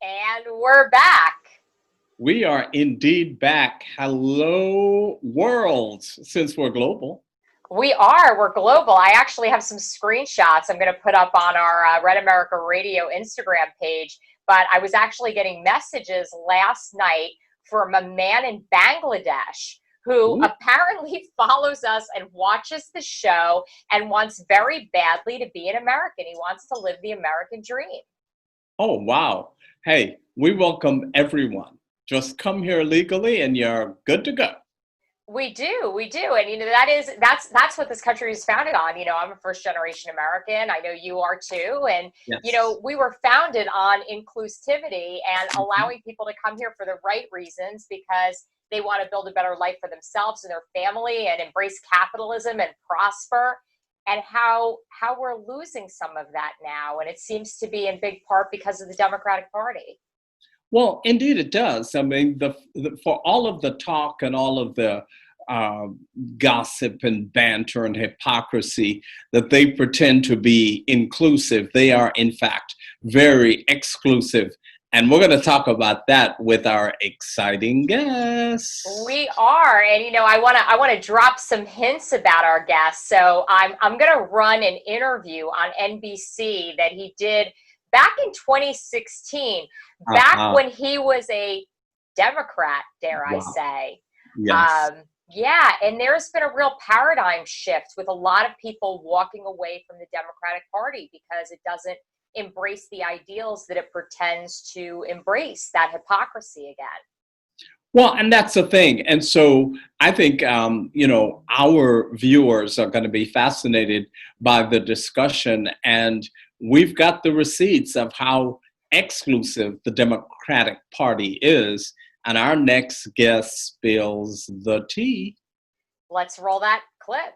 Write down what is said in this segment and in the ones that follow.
And we're back. We are indeed back. Hello, world, since we're global. We're global. I actually have some screenshots I'm going to put up on our Red America Radio Instagram page. But I was actually getting messages last night from a man in Bangladesh who Ooh. apparently follows us and watches the show and wants very badly to be an American. He wants to live the American dream. Oh, wow. Hey, we welcome everyone. Just come here legally and you're good to go. We do, and that's what this country is founded on. I'm a first generation American. I know you are too, and Yes. we were founded on inclusivity and allowing people to come here for the right reasons because they want to build a better life for themselves and their family and embrace capitalism and prosper. And how we're losing some of that now, and it seems to be in big part because of the Democratic Party. Well, indeed it does. I mean, for all of the talk and all of the gossip and banter and hypocrisy that they pretend to be inclusive, they are in fact very exclusive. And we're going to talk about that with our exciting guests. We are, and I want to drop some hints about our guest. So I'm going to run an interview on NBC that he did back in 2016, back when he was a Democrat, dare I say. Yes. Yeah, and there's been a real paradigm shift with a lot of people walking away from the Democratic Party because it doesn't embrace the ideals that it pretends to embrace, that hypocrisy again. Well, and that's the thing. And so I think, our viewers are going to be fascinated by the discussion. And we've got the receipts of how exclusive the Democratic Party is. And our next guest spills the tea. Let's roll that clip.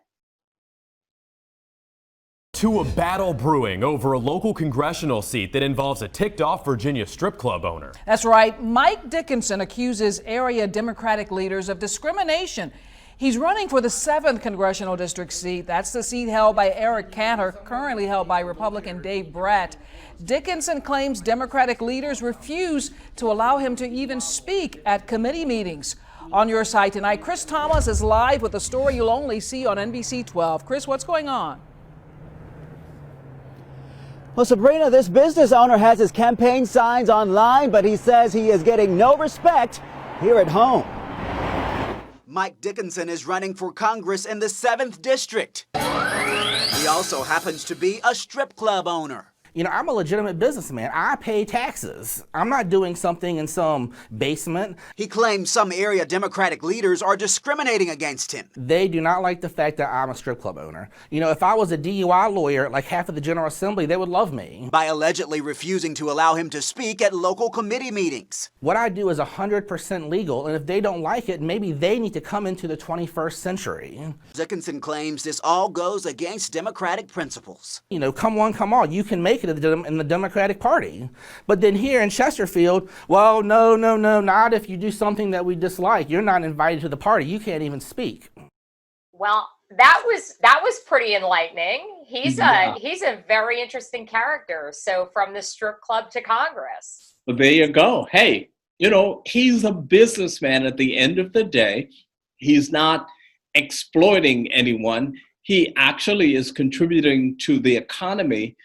To a battle brewing over a local congressional seat that involves a ticked-off Virginia strip club owner. That's right. Mike Dickinson accuses area Democratic leaders of discrimination. He's running for the 7th congressional district seat. That's the seat held by Eric Cantor, currently held by Republican Dave Bratt. Dickinson claims Democratic leaders refuse to allow him to even speak at committee meetings. On your side tonight, Chris Thomas is live with a story you'll only see on NBC 12. Chris, what's going on? Well, Sabrina, this business owner has his campaign signs online, but he says he is getting no respect here at home. Mike Dickinson is running for Congress in the 7th District. He also happens to be a strip club owner. You know, I'm a legitimate businessman. I pay taxes. I'm not doing something in some basement. He claims some area Democratic leaders are discriminating against him. They do not like the fact that I'm a strip club owner. You know, if I was a DUI lawyer, like half of the General Assembly, they would love me. By allegedly refusing to allow him to speak at local committee meetings. What I do is 100% legal, and if they don't like it, maybe they need to come into the 21st century. Dickinson claims this all goes against Democratic principles. You know, come one, come all. You can make it in the Democratic Party. But then here in Chesterfield, well, no, not if you do something that we dislike. You're not invited to the party. You can't even speak. Well, that was pretty enlightening. He's a very interesting character. So from the strip club to Congress. Well, there you go. Hey, he's a businessman at the end of the day. He's not exploiting anyone. He actually is contributing to the economy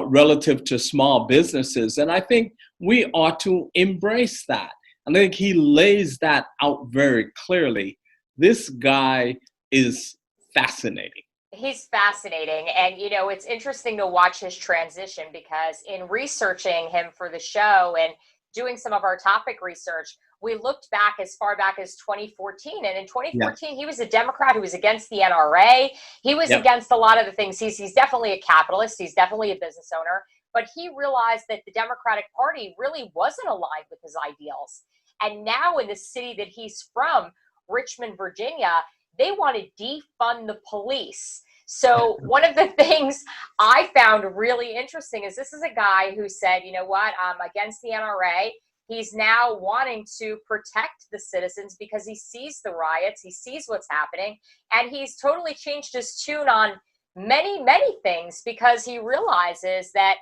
relative to small businesses. And I think we ought to embrace that. I think he lays that out very clearly. This guy is fascinating. He's fascinating. And, it's interesting to watch his transition because in researching him for the show and doing some of our topic research, we looked back as far back as 2014. And in 2014, He was a Democrat who was against the NRA. He was against a lot of the things. He's definitely a capitalist. He's definitely a business owner. But he realized that the Democratic Party really wasn't aligned with his ideals. And now in the city that he's from, Richmond, Virginia, they want to defund the police. So one of the things I found really interesting is this is a guy who said, you know what, I'm against the NRA. He's now wanting to protect the citizens because he sees the riots, he sees what's happening, and he's totally changed his tune on many, many things because he realizes that,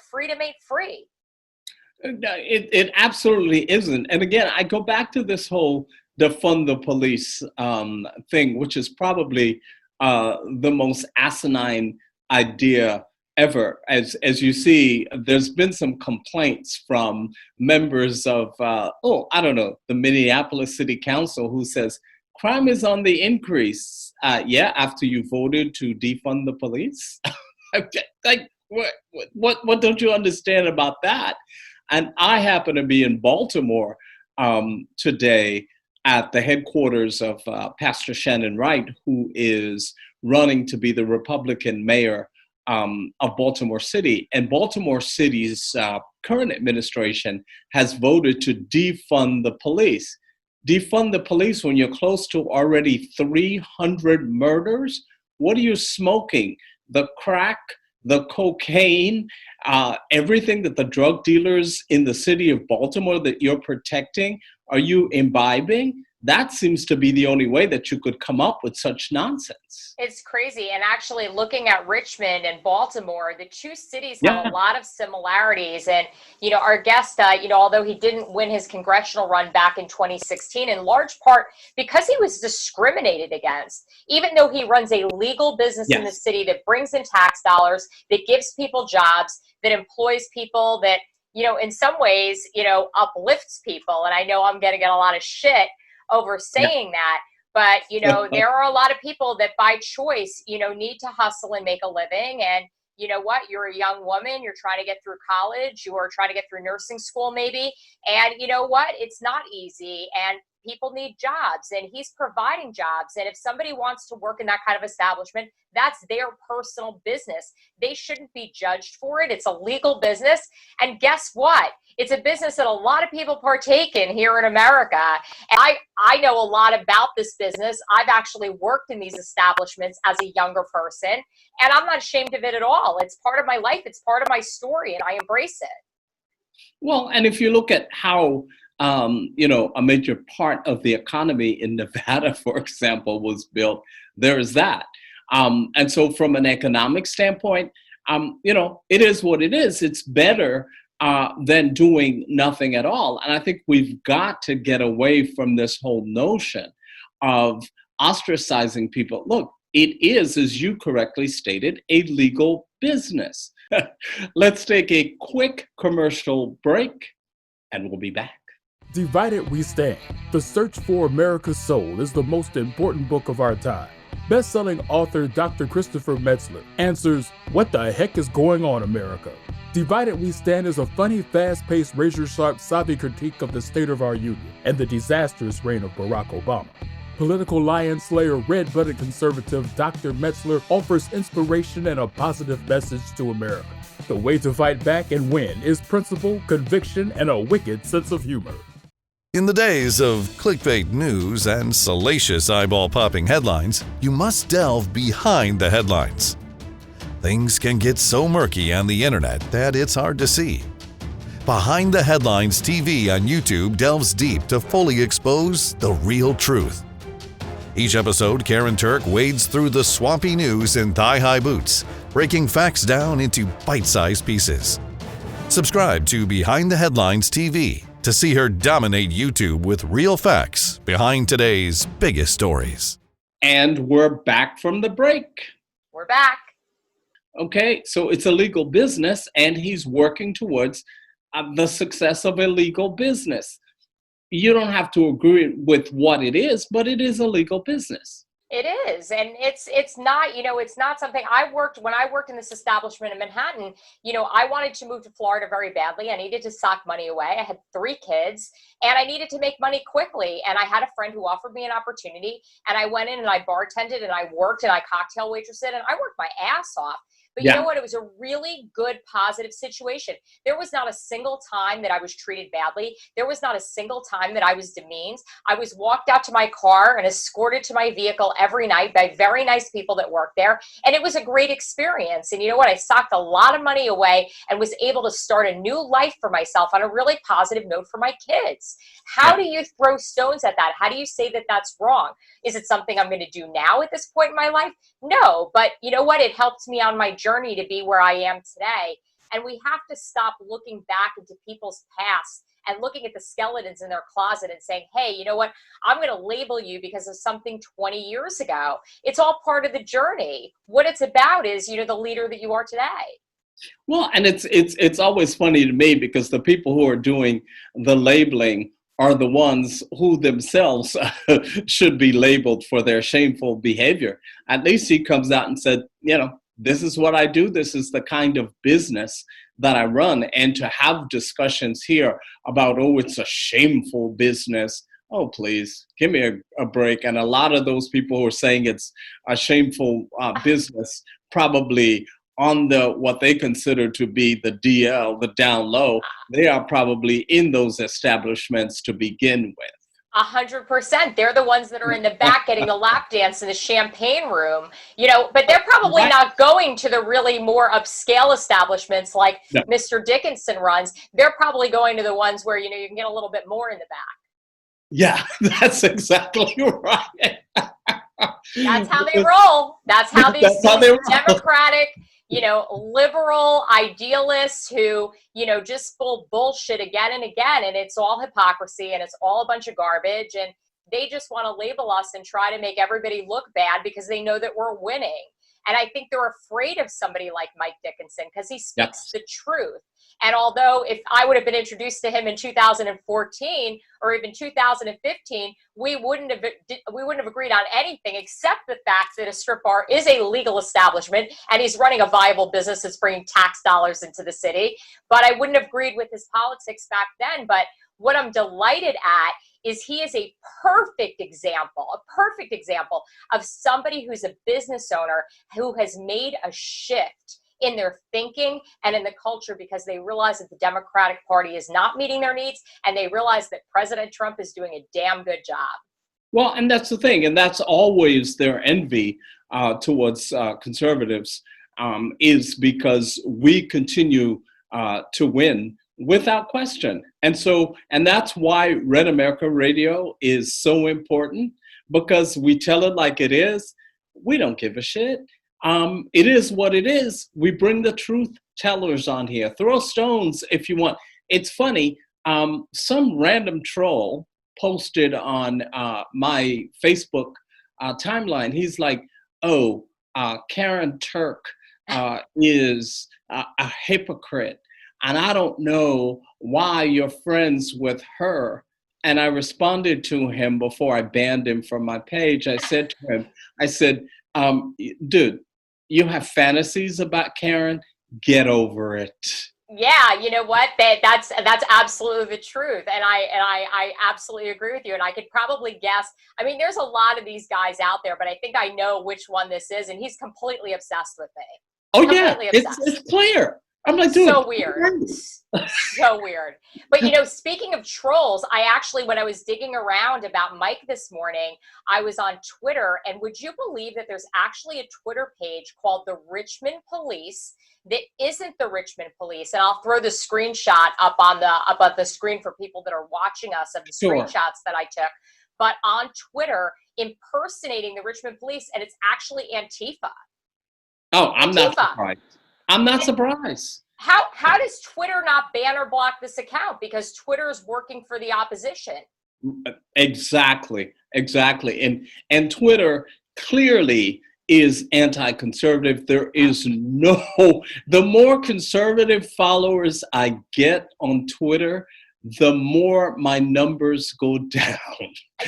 freedom ain't free. No, it absolutely isn't. And again, I go back to this whole defund the police thing, which is probably the most asinine idea ever. As you see, there's been some complaints from members of, I don't know, the Minneapolis City Council, who says crime is on the increase. Yeah, after you voted to defund the police? Like, what don't you understand about that? And I happen to be in Baltimore today at the headquarters of Pastor Shannon Wright, who is running to be the Republican mayor of Baltimore City. And Baltimore City's current administration has voted to defund the police. Defund the police when you're close to already 300 murders? What are you smoking? The crack, the cocaine, everything that the drug dealers in the city of Baltimore that you're protecting, are you imbibing? That seems to be the only way that you could come up with such nonsense. It's crazy. And actually looking at Richmond and Baltimore, the two cities have a lot of similarities. And, our guest, although he didn't win his congressional run back in 2016, in large part because he was discriminated against, even though he runs a legal business in the city that brings in tax dollars, that gives people jobs, that employs people, that, in some ways, uplifts people. And I know I'm going to get a lot of shit over saying that, but there are a lot of people that by choice need to hustle and make a living. And you know what, you're a young woman, you're trying to get through college, you are trying to get through nursing school maybe, and you know what, it's not easy, and people need jobs, and he's providing jobs. And if somebody wants to work in that kind of establishment, that's their personal business. They shouldn't be judged for it. It's a legal business. And guess what? It's a business that a lot of people partake in here in America. And I know a lot about this business. I've actually worked in these establishments as a younger person, and I'm not ashamed of it at all. It's part of my life. It's part of my story, and I embrace it. Well, and if you look at how a major part of the economy in Nevada, for example, was built, there is that. And so from an economic standpoint, it is what it is. It's better than doing nothing at all. And I think we've got to get away from this whole notion of ostracizing people. Look, it is, as you correctly stated, a legal business. Let's take a quick commercial break, and we'll be back. Divided We Stand. The Search for America's Soul is the most important book of our time. Best-selling author Dr. Christopher Metzler answers, "What the heck is going on, America?" Divided We Stand is a funny, fast-paced, razor-sharp, savvy critique of the state of our union and the disastrous reign of Barack Obama. Political lion slayer, red-blooded conservative Dr. Metzler offers inspiration and a positive message to America. The way to fight back and win is principle, conviction, and a wicked sense of humor. In the days of clickbait news and salacious eyeball-popping headlines, you must delve behind the headlines. Things can get so murky on the internet that it's hard to see. Behind the Headlines TV on YouTube delves deep to fully expose the real truth. Each episode, Karyn Turk wades through the swampy news in thigh-high boots, breaking facts down into bite-sized pieces. Subscribe to Behind the Headlines TV to see her dominate YouTube with real facts behind today's biggest stories. And we're back from the break. We're back. Okay, so it's a legal business, and he's working towards the success of a legal business. You don't have to agree with what it is, but it is a legal business. It is. And it's not, it's not something when I worked in this establishment in Manhattan, I wanted to move to Florida very badly. I needed to sock money away. I had 3 kids and I needed to make money quickly. And I had a friend who offered me an opportunity, and I went in and I bartended and I worked and I cocktail waitressed and I worked my ass off. But you know what? It was a really good, positive situation. There was not a single time that I was treated badly. There was not a single time that I was demeaned. I was walked out to my car and escorted to my vehicle every night by very nice people that worked there. And it was a great experience. And you know what? I socked a lot of money away and was able to start a new life for myself on a really positive note for my kids. How do you throw stones at that? How do you say that that's wrong? Is it something I'm going to do now at this point in my life? No, but you know what? It helped me on my journey to be where I am today. And we have to stop looking back into people's past and looking at the skeletons in their closet and saying, hey, you know what? I'm going to label you because of something 20 years ago. It's all part of the journey. What it's about is, the leader that you are today. Well, and it's always funny to me because the people who are doing the labeling are the ones who themselves should be labeled for their shameful behavior. At least he comes out and said, this is what I do. This is the kind of business that I run. And to have discussions here about, it's a shameful business. Oh, please, give me a break. And a lot of those people who are saying it's a shameful business probably on what they consider to be the DL, the down low, they are probably in those establishments to begin with. 100%. They're the ones that are in the back getting the lap dance in the champagne room, but they're probably not going to the really more upscale establishments like Mr. Dickinson runs. They're probably going to the ones where, you can get a little bit more in the back. Yeah, that's exactly right. That's how they roll. That's how these Democratic, liberal idealists who, just pull bullshit again and again. And it's all hypocrisy and it's all a bunch of garbage. And they just want to label us and try to make everybody look bad because they know that we're winning. And I think they're afraid of somebody like Mike Dickinson because he speaks the truth. And although if I would have been introduced to him in 2014 or even 2015, we wouldn't have agreed on anything except the fact that a strip bar is a legal establishment and he's running a viable business that's bringing tax dollars into the city. But I wouldn't have agreed with his politics back then. But what I'm delighted at is he is a perfect example of somebody who's a business owner who has made a shift in their thinking and in the culture because they realize that the Democratic Party is not meeting their needs and they realize that President Trump is doing a damn good job. Well, and that's the thing, and that's always their envy towards conservatives is because we continue to win without question. And that's why Red America Radio is so important because we tell it like it is. We don't give a shit. It is what it is. We bring the truth tellers on here. Throw stones if you want. It's funny. Some random troll posted on my Facebook timeline. He's like, Karyn Turk is a hypocrite. And I don't know why you're friends with her. And I responded to him before I banned him from my page. I said to him, dude, you have fantasies about Karyn? Get over it. Yeah, you know what? That's absolutely the truth. And I absolutely agree with you. And I could probably guess. I mean, there's a lot of these guys out there, but I think I know which one this is. And he's completely obsessed with me. Oh, completely obsessed. It's clear. I'm like, dude, so weird. So weird. But, speaking of trolls, I actually, when I was digging around about Mike this morning, I was on Twitter. And would you believe that there's actually a Twitter page called the Richmond Police that isn't the Richmond Police? And I'll throw the screenshot up on the screen for people that are watching us of the screenshots that I took. But on Twitter, impersonating the Richmond Police, and it's actually Antifa. Oh, I'm not surprised. I'm not surprised. How does Twitter not ban or block this account? Because Twitter is working for the opposition. Exactly. And Twitter clearly is anti-conservative. There is the more conservative followers I get on Twitter, the more my numbers go down.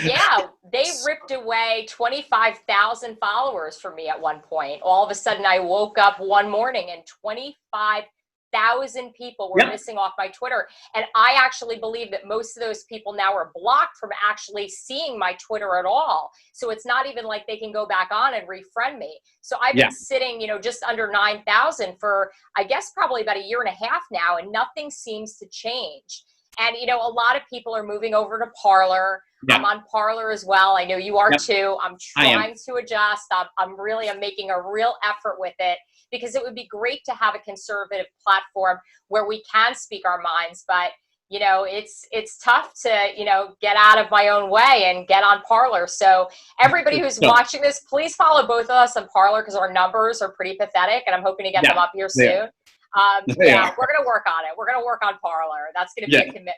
Yeah, they ripped away 25,000 followers from me at one point. All of a sudden, I woke up one morning and 25,000 people were missing off my Twitter. And I actually believe that most of those people now are blocked from actually seeing my Twitter at all. So it's not even like they can go back on and refriend me. So I've been sitting, just under 9,000 for, I guess, probably about a year and a half now, and nothing seems to change. And, a lot of people are moving over to Parler. Yeah. I'm on Parler as well. I know you are too. I'm trying to adjust. I'm making a real effort with it because it would be great to have a conservative platform where we can speak our minds. But, it's tough to, get out of my own way and get on Parler. So everybody who's watching this, please follow both of us on Parler because our numbers are pretty pathetic and I'm hoping to get them up here soon. Yeah, we're going to work on it. We're going to work on Parlor. That's going to be a commitment.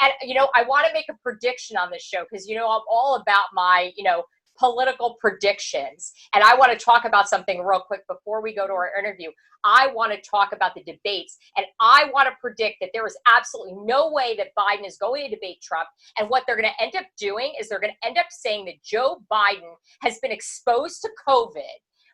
And, I want to make a prediction on this show because, I'm all about my, political predictions. And I want to talk about something real quick before we go to our interview. I want to talk about the debates, and I want to predict that there is absolutely no way that Biden is going to debate Trump. And what they're going to end up doing is they're going to end up saying that Joe Biden has been exposed to COVID.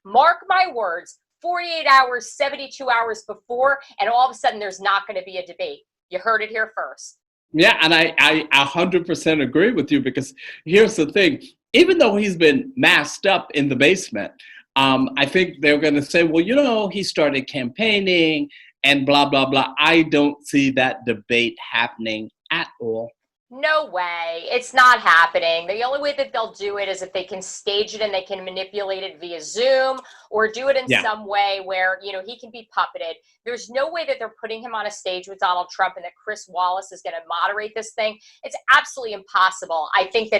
Mark my words, 48 hours, 72 hours before, and all of a sudden there's not going to be a debate. You heard it here first. Yeah, and I 100% agree with you, because here's the thing. Even though he's been masked up in the basement, I think they're going to say, well, he started campaigning and blah, blah, blah. I don't see that debate happening at all. No way. It's not happening. The only way that they'll do it is if they can stage it and they can manipulate it via Zoom or do it in some way where, he can be puppeted. There's no way that they're putting him on a stage with Donald Trump and that Chris Wallace is going to moderate this thing. It's absolutely impossible. I think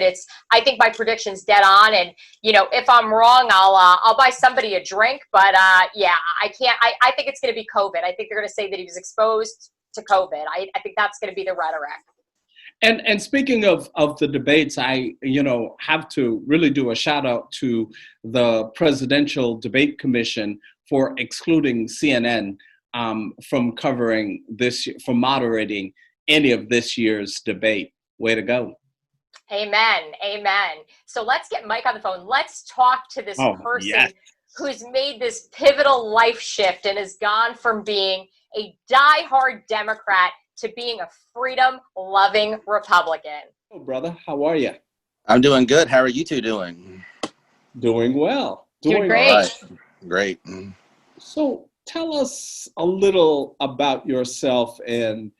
my prediction's dead on. And, if I'm wrong, I'll buy somebody a drink. But I can't. I think it's going to be COVID. I think they're going to say that he was exposed to COVID. I think that's going to be the rhetoric. And speaking of the debates, I have to really do a shout out to the Presidential Debate Commission for excluding CNN from covering from moderating any of this year's debate. Way to go. Amen. So let's get Mike on the phone. Let's talk to this person who's made this pivotal life shift and has gone from being a diehard Democrat to being a freedom-loving Republican. Oh, brother, how are you? I'm doing good. How are you two doing? Doing well. Doing great. Right. Great. So tell us a little about yourself and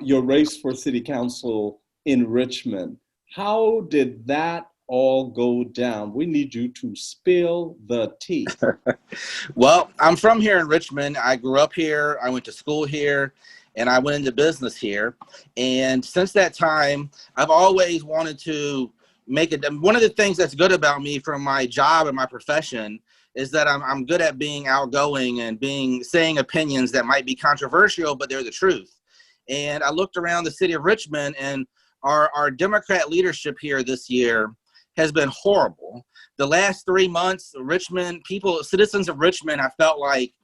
your race for city council in Richmond. How did that all go down? We need you to spill the tea. Well, I'm from here in Richmond. I grew up here. I went to school here. And I went into business here. And since that time, I've always wanted to make it. One of the things that's good about me from my job and my profession is that I'm good at being outgoing and saying opinions that might be controversial, but they're the truth. And I looked around the city of Richmond, and our Democrat leadership here this year has been horrible. The last 3 months, citizens of Richmond, I felt like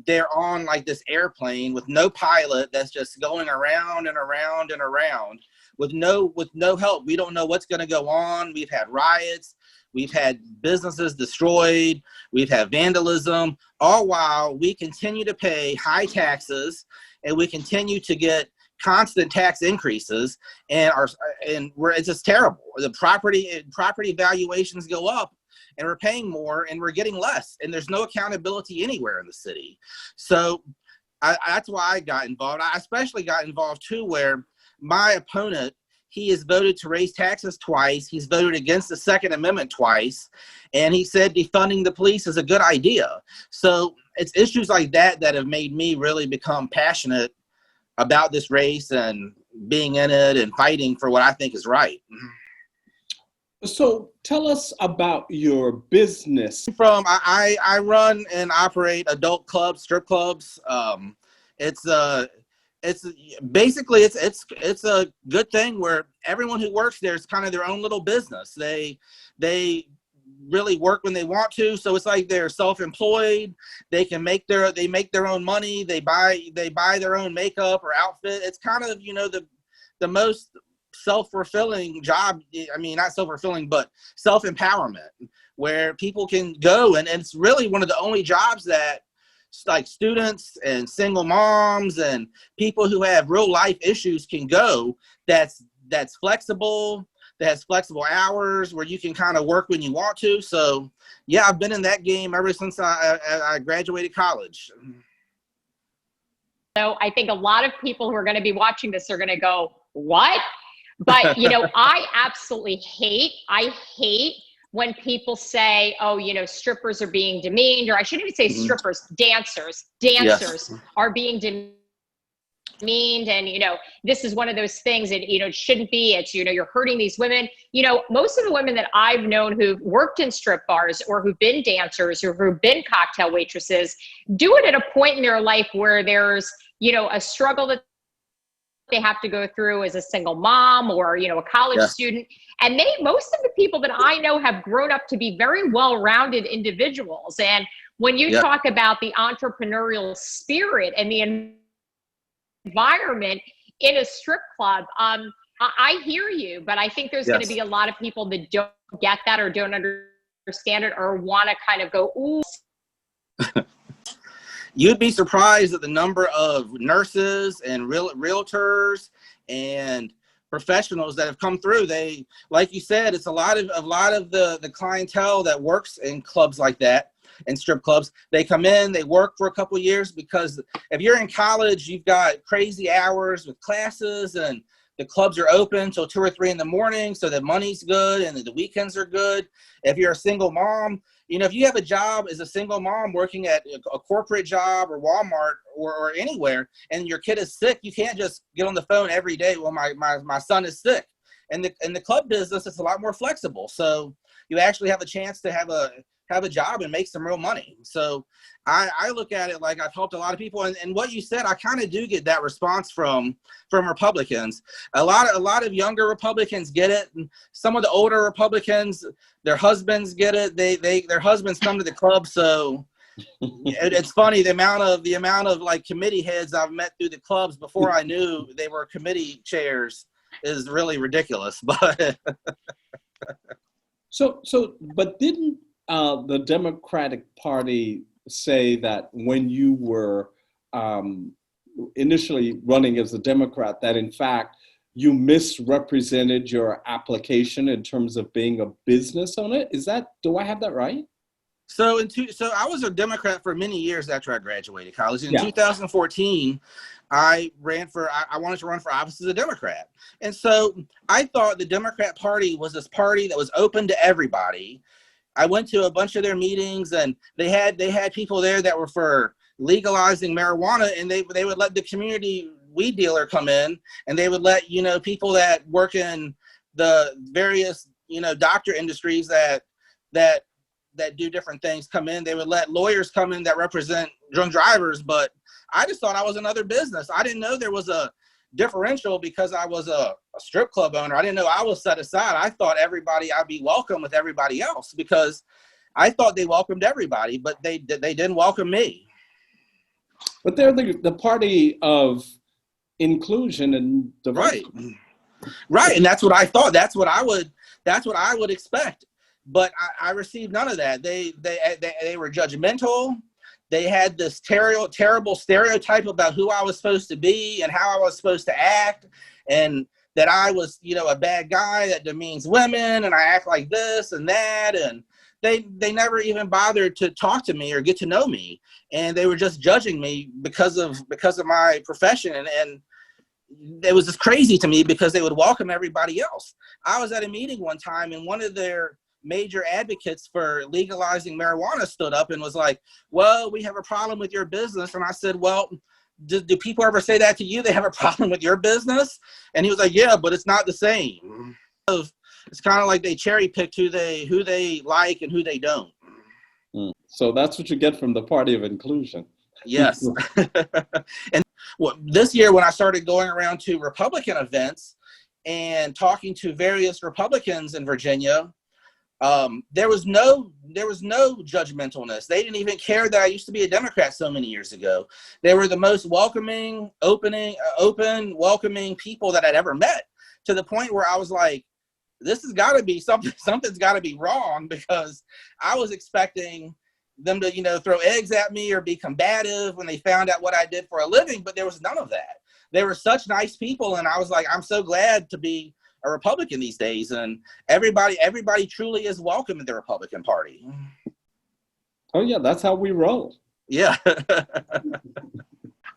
they're on like this airplane with no pilot that's just going around and around and around with no help. We don't know what's going to go on. We've had riots. We've had businesses destroyed. We've had vandalism, all while we continue to pay high taxes and we continue to get constant tax increases, and it's just terrible. The property valuations go up, and we're paying more, and we're getting less, and there's no accountability anywhere in the city. So that's why I got involved. I especially got involved too, where my opponent, he has voted to raise taxes twice. He's voted against the Second Amendment twice, and he said defunding the police is a good idea. So it's issues like that have made me really become passionate about this race and being in it and fighting for what I think is right. So tell us about your business. I run and operate adult clubs, strip clubs. It's basically a good thing where everyone who works there is kind of their own little business. They really work when they want to, so it's like they're self-employed. They make their own money. They buy their own makeup or outfit. It's kind of the most self-fulfilling job. I mean, not self-fulfilling, but self-empowerment, where people can go, and it's really one of the only jobs that like students and single moms and people who have real life issues can go. That's flexible. That has flexible hours where you can kind of work when you want to. So yeah, I've been in that game ever since I graduated college. So I think a lot of people who are going to be watching this are going to go, what? But, I absolutely hate when people say, oh, strippers are being demeaned, or I shouldn't even say strippers, dancers Yes. are being demeaned. mean, and this is one of those things that it shouldn't be. It's you're hurting these women. Most of the women that I've known who've worked in strip bars or who've been dancers or who've been cocktail waitresses do it at a point in their life where there's a struggle that they have to go through as a single mom or a college student, and most of the people that I know have grown up to be very well-rounded individuals. And when you talk about the entrepreneurial spirit and the environment in a strip club, I hear you, but I think there's going to be a lot of people that don't get that or don't understand it or want to kind of go, ooh. You'd be surprised at the number of nurses and realtors and professionals that have come through. They, like you said, it's a lot of the clientele that works in clubs like that, in strip clubs. They come in, they work for a couple of years, because if you're in college, you've got crazy hours with classes, and the clubs are open till 2 or 3 in the morning, so the money's good and the weekends are good. If you're a single mom, if you have a job as a single mom working at a corporate job or Walmart or anywhere, and your kid is sick, you can't just get on the phone every day. Well, my son is sick. And in the club business, it's a lot more flexible. So you actually have a chance to have a job and make some real money. So I look at it like I've helped a lot of people. And what you said, I kind of do get that response from Republicans. A lot of younger Republicans get it. And some of the older Republicans, their husbands get it. Their husbands come to the club. So it's funny, the amount of like committee heads I've met through the clubs before I knew they were committee chairs is really ridiculous. But but didn't the Democratic Party say that when you were initially running as a Democrat, that in fact you misrepresented your application in terms of being a business owner? Do I have that right? So I was a Democrat for many years after I graduated college. In 2014, I wanted to run for office as a Democrat. And so I thought the Democrat Party was this party that was open to everybody. I went to a bunch of their meetings, and they had people there that were for legalizing marijuana, and they would let the community weed dealer come in, and they would let people that work in the various doctor industries that do different things come in. They would let lawyers come in that represent drunk drivers. But I just thought I was another business. I didn't know there was a differential because I was a strip club owner. I didn't know I was set aside. I thought I'd be welcome with everybody else, because I thought they welcomed everybody, but they didn't welcome me. But they're the party of inclusion and diversity. Right. And that's what I thought. That's what I would expect. But I received none of that. They were judgmental. They had this terrible stereotype about who I was supposed to be and how I was supposed to act, and that I was, a bad guy that demeans women, and I act like this and that. And they never even bothered to talk to me or get to know me. And they were just judging me because of my profession. And it was just crazy to me, because they would welcome everybody else. I was at a meeting one time, and one of their major advocates for legalizing marijuana stood up and was like, well, we have a problem with your business. And I said, well, do people ever say that to you? They have a problem with your business? And he was like, yeah, but it's not the same. It's kind of like they cherry picked who they like and who they don't. So that's what you get from the party of inclusion. Yes. And this year, when I started going around to Republican events and talking to various Republicans in Virginia, there was no judgmentalness. They didn't even care that I used to be a Democrat so many years ago. They were the most welcoming, welcoming people that I'd ever met, to the point where I was like, this has got to be something's got to be wrong, because I was expecting them to, throw eggs at me or be combative when they found out what I did for a living, but there was none of that. They were such nice people, and I was like, I'm so glad to be a Republican these days, and everybody truly is welcome in the Republican Party. Oh yeah, that's how we roll. Yeah.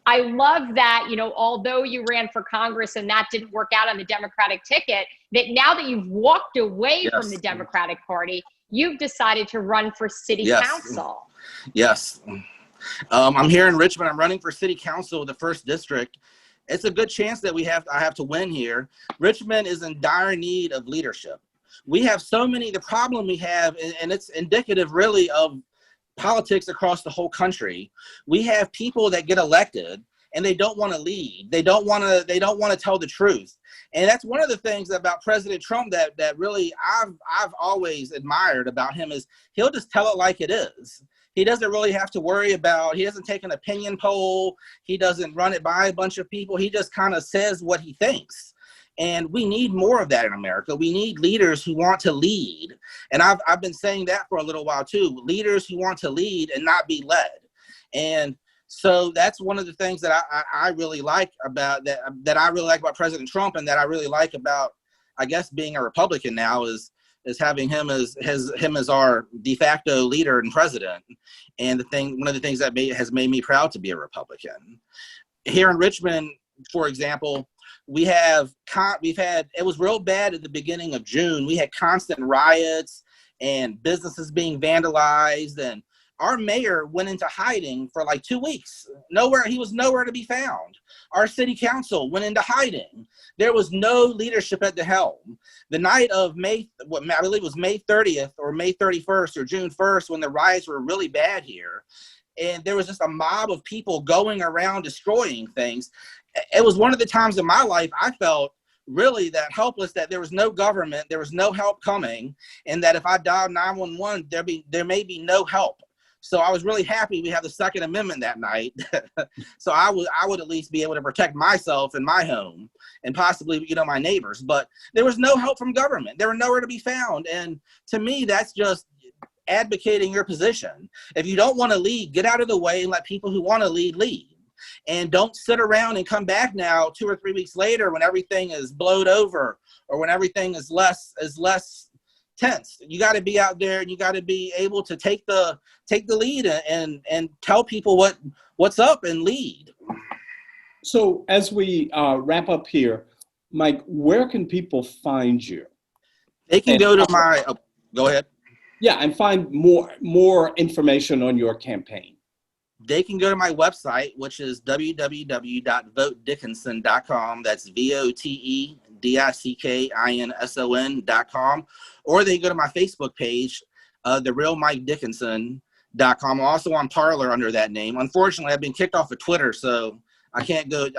I love that, although you ran for Congress and that didn't work out on the Democratic ticket, that now that you've walked away from the Democratic Party, you've decided to run for city council. Yes. I'm here in Richmond. I'm running for city council, the 1st district. it's a good chance that I have to win here. Richmond is in dire need of leadership. We have so many, the problem we have, and it's indicative really of politics across the whole country. We have people that get elected and they don't want to lead. They don't want to tell the truth. And that's one of the things about President Trump that really I've always admired about him is he'll just tell it like it is. He doesn't really have to worry about, he doesn't take an opinion poll. He doesn't run it by a bunch of people. He just kind of says what he thinks. And we need more of that in America. We need leaders who want to lead. And I've been saying that for a little while too. Leaders who want to lead and not be led. And so that's one of the things that I really like about that I really like about President Trump, and that I really like about, I guess, being a Republican now is having him as our de facto leader and president. And one of the things that has made me proud to be a Republican. Here in Richmond, for example, it was real bad at the beginning of June. We had constant riots and businesses being vandalized, and our mayor went into hiding for like 2 weeks. He was nowhere to be found. Our city council went into hiding. There was no leadership at the helm. The night of I believe it was May 30th or May 31st or June 1st, when the riots were really bad here, and there was just a mob of people going around destroying things. It was one of the times in my life I felt really that helpless, that there was no government, there was no help coming, and that if I dialed 911, there may be no help. So I was really happy we had the Second Amendment that night. So I would at least be able to protect myself and my home and possibly, my neighbors. But there was no help from government. They were nowhere to be found. And to me, that's just advocating your position. If you don't want to lead, get out of the way and let people who want to lead. And don't sit around and come back now 2 or 3 weeks later when everything is blowed over or when everything is less tense. You got to be out there and you got to be able to take the lead and tell people what's up and lead. So as we wrap up here, Mike, where can people find you? They can go to go ahead. Yeah, and find more information on your campaign. They can go to my website, which is www.votedickinson.com. That's VOTEDICKINSON.com. Or they can go to my Facebook page, therealmikeDickinson.com. I'm also on Parler under that name. Unfortunately, I've been kicked off of Twitter, so I can't do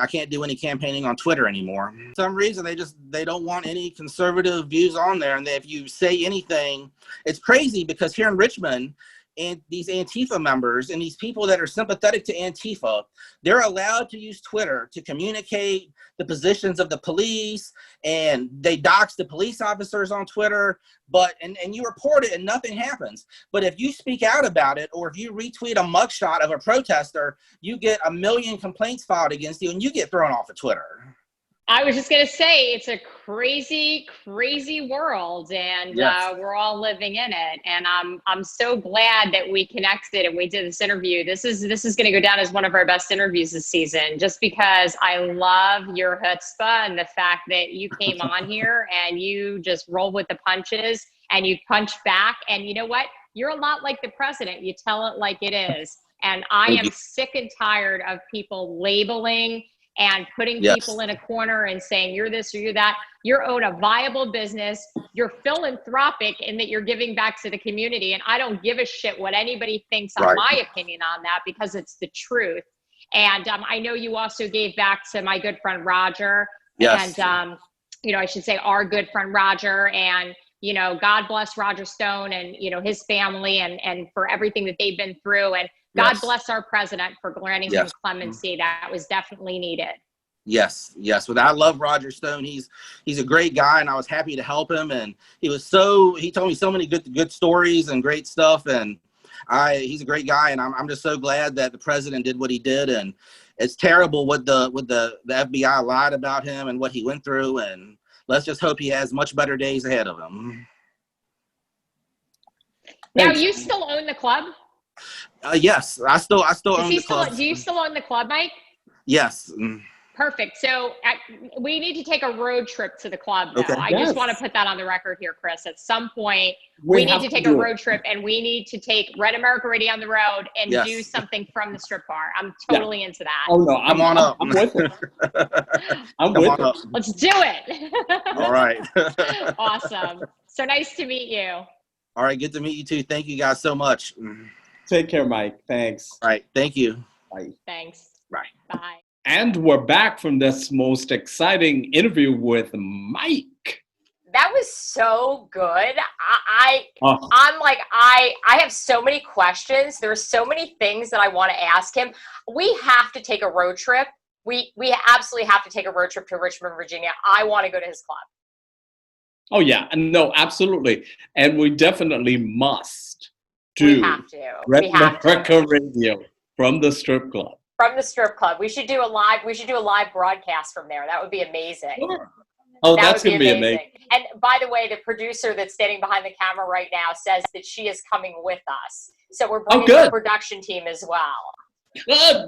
any campaigning on Twitter anymore. For some reason, they don't want any conservative views on there. And if you say anything, it's crazy because here in Richmond, and these Antifa members and these people that are sympathetic to Antifa, they're allowed to use Twitter to communicate the positions of the police, and they dox the police officers on Twitter, and you report it and nothing happens. But if you speak out about it, or if you retweet a mugshot of a protester, you get 1 million complaints filed against you and you get thrown off of Twitter. I was just going to say, it's a crazy, crazy world, and yes. We're all living in it. And I'm so glad that we connected and we did this interview. This is going to go down as one of our best interviews this season, just because I love your chutzpah and the fact that you came on here and you just roll with the punches and you punch back. And you know what? You're a lot like the president. You tell it like it is. And I am sick and tired of people labeling and putting people in a corner and saying, you're this or you're that. You own a viable business. You're philanthropic in that you're giving back to the community. And I don't give a shit what anybody thinks on my opinion on that, because it's the truth. And I know you also gave back to my good friend Roger. Yes. And, I should say our good friend Roger. And, God bless Roger Stone and, his family and for everything that they've been through. And God bless our president for granting him clemency. That was definitely needed. Yes. Well, I love Roger Stone. He's a great guy, and I was happy to help him. And he told me so many good stories and great stuff. And he's a great guy, and I'm just so glad that the president did what he did. And it's terrible what the FBI lied about him and what he went through. And let's just hope he has much better days ahead of him. Now, you still own the club? Yes, I still own the club. Do you still own the club, Mike? Yes. Perfect. So we need to take a road trip to the club, though. Okay. I Yes. just want to put that on the record here, Chris. At some point, We we need have to to take a do road it. trip, and we need to take Red America Radio on the road and Yes. do something from the strip bar. I'm totally into that. Oh no, Come on up. I'm with it. I'm Come with on it. up. Let's do it. All right. Awesome. So nice to meet you. All right. Good to meet you too. Thank you guys so much. Take care, Mike. Thanks. All right. Thank you. Bye. Thanks. Bye. Bye. And we're back from this most exciting interview with Mike. That was so good. Oh, I'm like, I have so many questions. There's so many things that I want to ask him. We have to take a road trip. We absolutely have to take a road trip to Richmond, Virginia. I want to go to his club. oh yeah, no, absolutely. And we definitely must do We have to. Red We have to. America Radio from the strip club. From the strip club. We should do a live broadcast from there. That would be amazing. Sure. Oh, That that's would going to be amazing. And by the way, the producer that's standing behind the camera right now says that she is coming with us. So we're bringing good. the production team as well.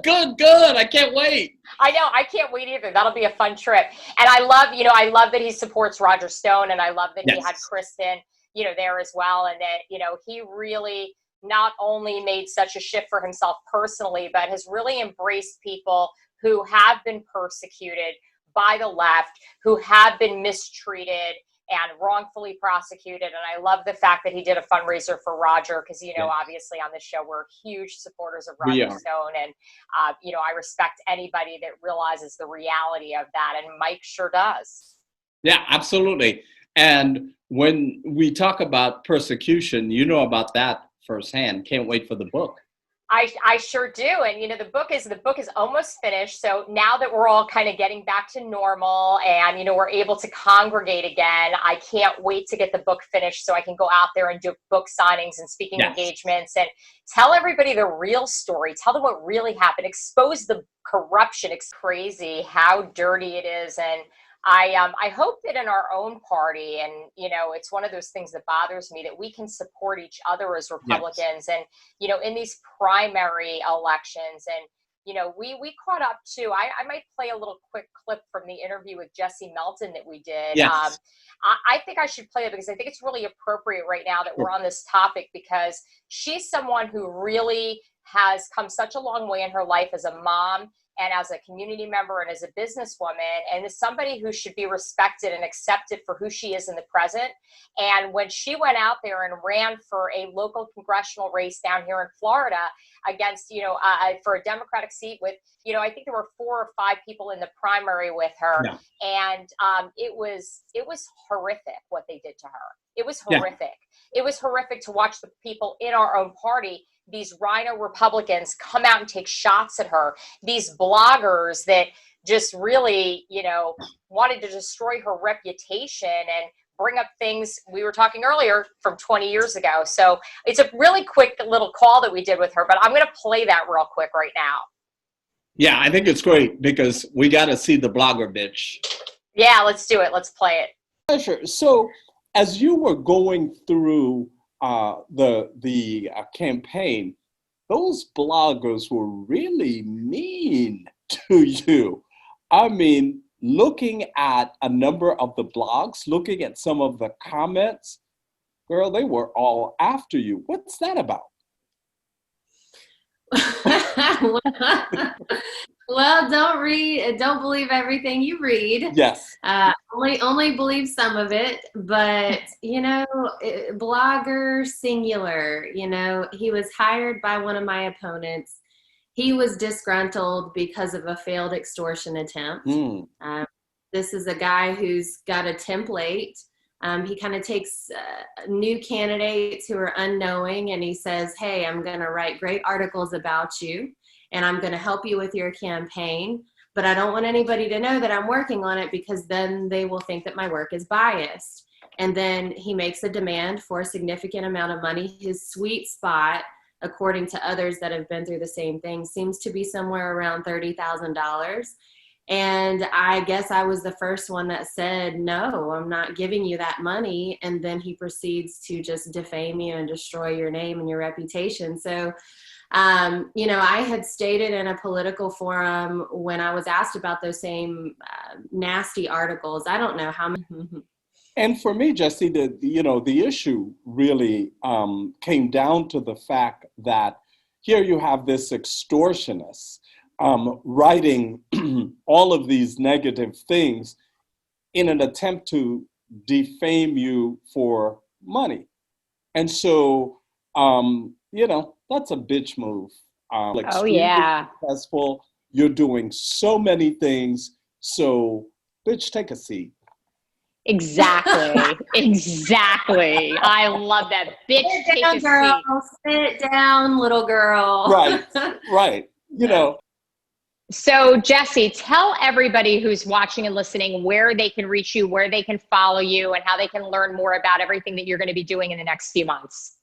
Good. I can't wait. I know. I can't wait either. That'll be a fun trip. And I love that he supports Roger Stone, and I love that he Yes. had Kristen, there as well. And that, he really not only made such a shift for himself personally, but has really embraced people who have been persecuted by the left, who have been mistreated and wrongfully prosecuted. And I love the fact that he did a fundraiser for Roger, because, obviously on this show, we're huge supporters of We Roger are. Stone. And, I respect anybody that realizes the reality of that. And Mike sure does. Yeah, absolutely. And when we talk about persecution, you know about that firsthand. Can't wait for the book. I sure do. And, the book is almost finished. So now that we're all kind of getting back to normal and, we're able to congregate again, I can't wait to get the book finished so I can go out there and do book signings and speaking Yes. engagements and tell everybody the real story. Tell them what really happened. Expose the corruption. It's crazy how dirty it is. And I hope that in our own party, and, it's one of those things that bothers me, that we can support each other as Republicans. And, in these primary elections, and, we caught up too. I might play a little quick clip from the interview with Jesse Melton that we did. Yes. I think I should play it because I think it's really appropriate right now that we're on this topic, because she's someone who really has come such a long way in her life as a mom and as a community member and as a businesswoman, and as somebody who should be respected and accepted for who she is in the present. And when she went out there and ran for a local congressional race down here in Florida against, for a Democratic seat with, I think there were 4 or 5 people in the primary with her. Yeah. And it was horrific what they did to her. It was Yeah. horrific. It was horrific to watch the people in our own party, these Rhino Republicans, come out and take shots at her. These bloggers that just really, wanted to destroy her reputation and bring up things we were talking earlier from 20 years ago. So it's a really quick little call that we did with her, but I'm going to play that real quick right now. Yeah, I think it's great because we got to see the blogger bitch. Yeah, let's do it. Let's play it. Sure. So as you were going through the campaign, those bloggers were really mean to you. I mean, looking at a number of the blogs, looking at some of the comments, girl, they were all after you. What's that about? Well, don't believe everything you read. Yes. Only believe some of it, but blogger singular, he was hired by one of my opponents. He was disgruntled because of a failed extortion attempt. This is a guy who's got a template. He kind of takes new candidates who are unknowing, and he says, hey, I'm going to write great articles about you, and I'm going to help you with your campaign, but I don't want anybody to know that I'm working on it, because then they will think that my work is biased. And then he makes a demand for a significant amount of money. His sweet spot, according to others that have been through the same thing, seems to be somewhere around $30,000. And I guess I was the first one that said, no, I'm not giving you that money. And then he proceeds to just defame you and destroy your name and your reputation. So You know, I had stated in a political forum when I was asked about those same nasty articles, I don't know how many. And for me, Jesse, the issue really came down to the fact that here you have this extortionist writing all of these negative things in an attempt to defame you for money. And so, that's a bitch move. Yeah. Successful. You're doing so many things. So, bitch, take a seat. Exactly. Exactly. I love that. Bitch, Sit down, girl. Sit down, little girl. Right. So, Jesse, tell everybody who's watching and listening where they can reach you, where they can follow you, and how they can learn more about everything that you're going to be doing in the next few months.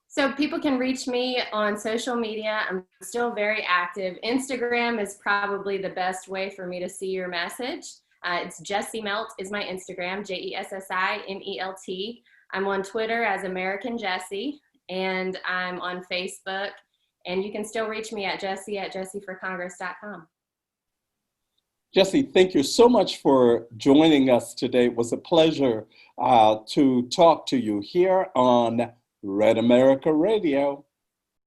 So people can reach me on social media. I'm still very active. Instagram is probably the best way for me to see your message. It's Jessie Melt is my Instagram, JESSIMELT. I'm on Twitter as American Jessie, and I'm on Facebook. And you can still reach me at Jessie@jessieforcongress.com. Jesse, thank you so much for joining us today. It was a pleasure to talk to you here on Red America Radio.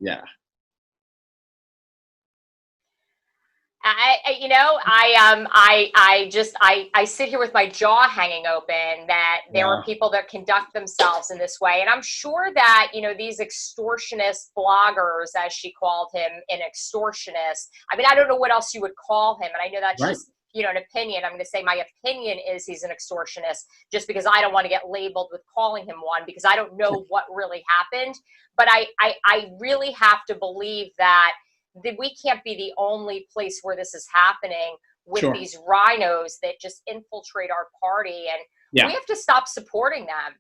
Yeah. I sit here with my jaw hanging open that there are people that conduct themselves in this way. And I'm sure that, these extortionist bloggers, as she called him, an extortionist. I mean, I don't know what else you would call him. And I know that's just, an opinion. I'm going to say my opinion is he's an extortionist just because I don't want to get labeled with calling him one because I don't know what really happened. But I really have to believe that we can't be the only place where this is happening with these rhinos that just infiltrate our party. And we have to stop supporting them.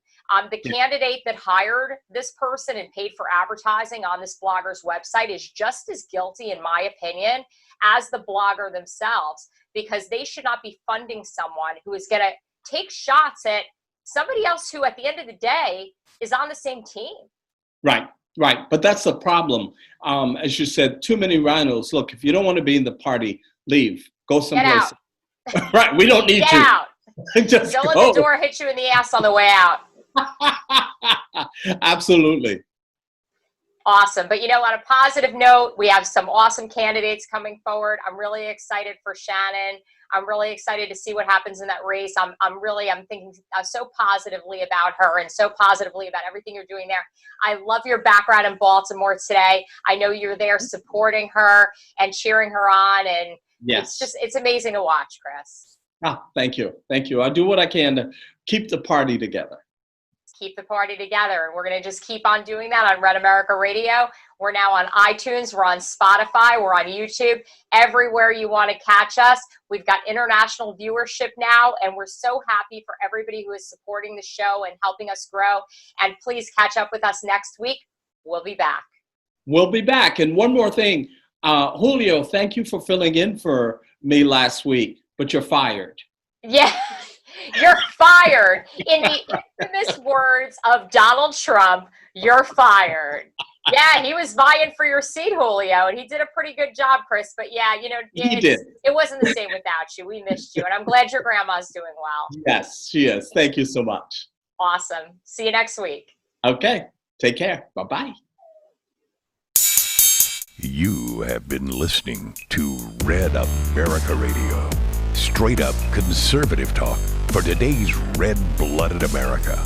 The candidate that hired this person and paid for advertising on this blogger's website is just as guilty, in my opinion, as the blogger themselves, because they should not be funding someone who is going to take shots at somebody else who, at the end of the day, is on the same team. Right. But that's the problem. As you said, too many rhinos. Look, if you don't want to be in the party, leave. Go someplace. Get out. Right. We don't need Get you. out. Just don't go. let the door hit you in the ass on the way out. Absolutely. Awesome. But on a positive note, we have some awesome candidates coming forward. I'm really excited for Shannon. I'm really excited to see what happens in that race. I'm thinking so positively about her and so positively about everything you're doing there. I love your background in Baltimore today. I know you're there supporting her and cheering her on. And it's amazing to watch, Chris. Thank you. I'll do what I can to keep the party together. Keep the party together. And we're going to just keep on doing that on Red America Radio. We're now on iTunes. We're on Spotify. We're on YouTube. Everywhere you want to catch us. We've got international viewership now, and we're so happy for everybody who is supporting the show and helping us grow. And please catch up with us next week. We'll be back. And one more thing. Julio, thank you for filling in for me last week, but you're fired. Yeah. You're fired. In the infamous words of Donald Trump, you're fired. Yeah, he was vying for your seat, Julio, and he did a pretty good job, Chris. But yeah, he did. It wasn't the same without you. We missed you, and I'm glad your grandma's doing well. Yes, she is. Thank you so much. Awesome. See you next week. Okay. Take care. Bye-bye. You have been listening to Red America Radio. Straight up conservative talk for today's red-blooded America.